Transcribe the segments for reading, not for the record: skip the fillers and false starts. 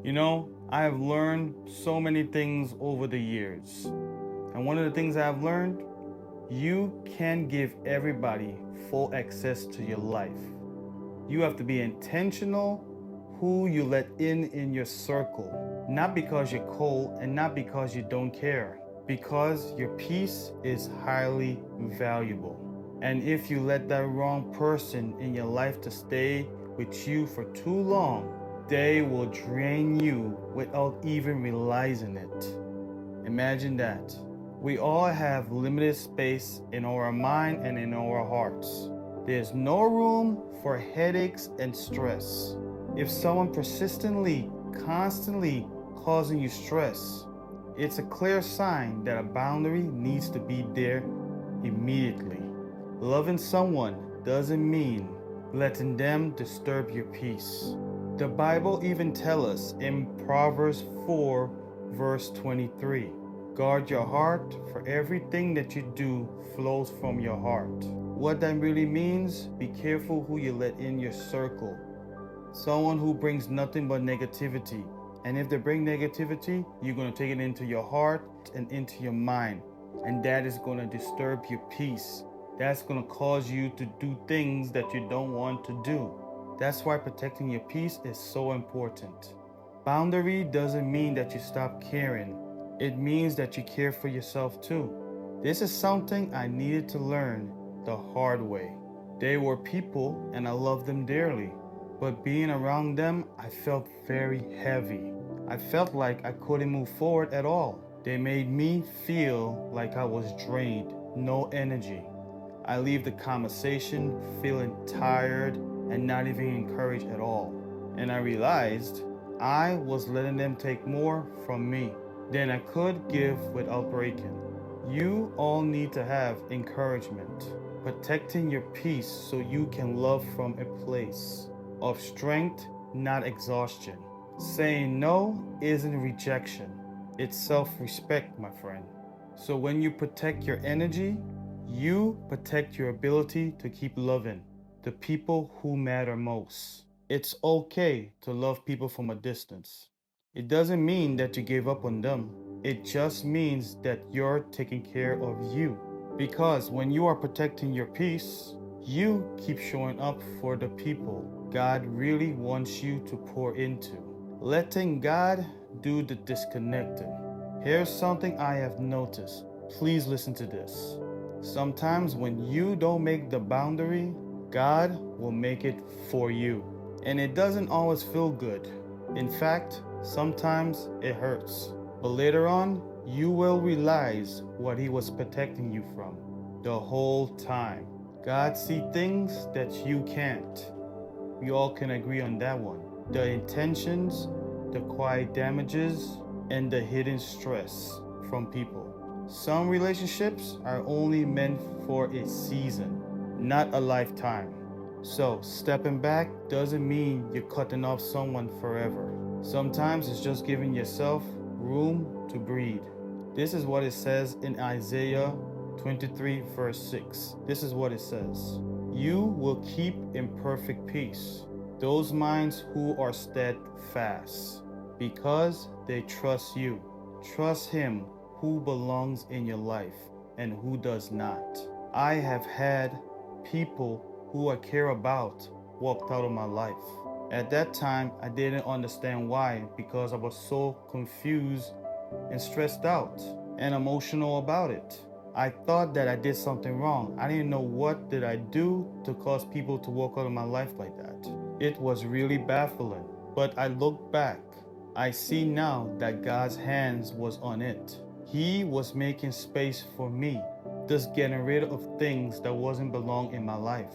You know, I have learned so many things over the years. And one of the things I've learned, you can't give everybody full access to your life. You have to be intentional who you let in your circle. Not because you're cold and not because you don't care, because your peace is highly valuable. And if you let that wrong person in your life to stay with you for too long, they will drain you without even realizing it. Imagine that. We all have limited space in our mind and in our hearts. There's no room for headaches and stress. If someone persistently, constantly causing you stress, it's a clear sign that a boundary needs to be there immediately. Loving someone doesn't mean letting them disturb your peace. The Bible even tells us in Proverbs 4, verse 23, guard your heart, for everything that you do flows from your heart. What that really means, be careful who you let in your circle. Someone who brings nothing but negativity. And if they bring negativity, you're going to take it into your heart and into your mind. And that is going to disturb your peace. That's going to cause you to do things that you don't want to do. That's why protecting your peace is so important. Boundary doesn't mean that you stop caring. It means that you care for yourself too. This is something I needed to learn the hard way. They were people and I loved them dearly. But being around them, I felt very heavy. I felt like I couldn't move forward at all. They made me feel like I was drained, no energy. I leave the conversation feeling tired and not even encouraged at all. And I realized I was letting them take more from me than I could give without breaking. You all need to have encouragement, protecting your peace so you can love from a place of strength, not exhaustion. Saying no isn't rejection, it's self respect, my friend. So when you protect your energy, you protect your ability to keep loving the people who matter most. It's okay to love people from a distance. It doesn't mean that you gave up on them. It just means that you're taking care of you. Because when you are protecting your peace, you keep showing up for the people God really wants you to pour into. Letting God do the disconnecting. Here's something I have noticed. Please listen to this. Sometimes when you don't make the boundary, God will make it for you. And it doesn't always feel good. In fact, sometimes it hurts. But later on, you will realize what He was protecting you from the whole time. God sees things that you can't. We all can agree on that one. The intentions, the quiet damages, and the hidden stress from people. Some relationships are only meant for a season, not a lifetime. So, stepping back doesn't mean you're cutting off someone forever. Sometimes it's just giving yourself room to breathe. This is what it says in Isaiah 23, verse 6. This is what it says. You will keep in perfect peace those minds who are steadfast, because they trust you. Trust Him who belongs in your life and who does not. I have had people who I care about walked out of my life. At that time, I didn't understand why, because I was so confused and stressed out and emotional about it. I thought that I did something wrong. I didn't know what did I do to cause people to walk out of my life like that. It was really baffling. But I look back. I see now that God's hands was on it. He was making space for me, just getting rid of things that wasn't belong in my life.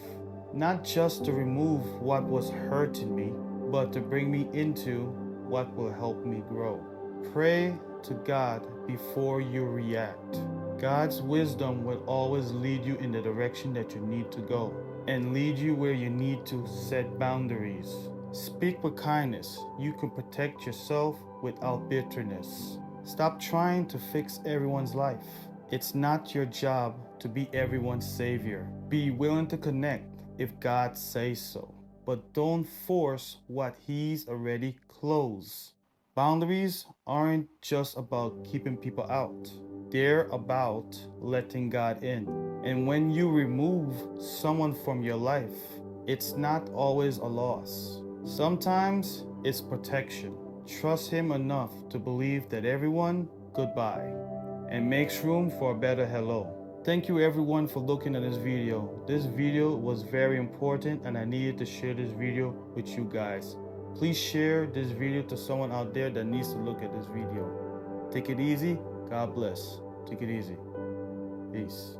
Not just to remove what was hurting me, but to bring me into what will help me grow. Pray to God before you react. God's wisdom will always lead you in the direction that you need to go and lead you where you need to set boundaries. Speak with kindness. You can protect yourself without bitterness. Stop trying to fix everyone's life. It's not your job to be everyone's savior. Be willing to connect if God says so, but don't force what He's already closed. Boundaries aren't just about keeping people out, they're about letting God in. And when you remove someone from your life, it's not always a loss. Sometimes it's protection. Trust Him enough to believe that everyone, goodbye, and makes room for a better hello. Thank you everyone for looking at this video. This video was very important and I needed to share this video with you guys. Please share this video to someone out there that needs to look at this video. Take it easy. God bless. Take it easy. Peace.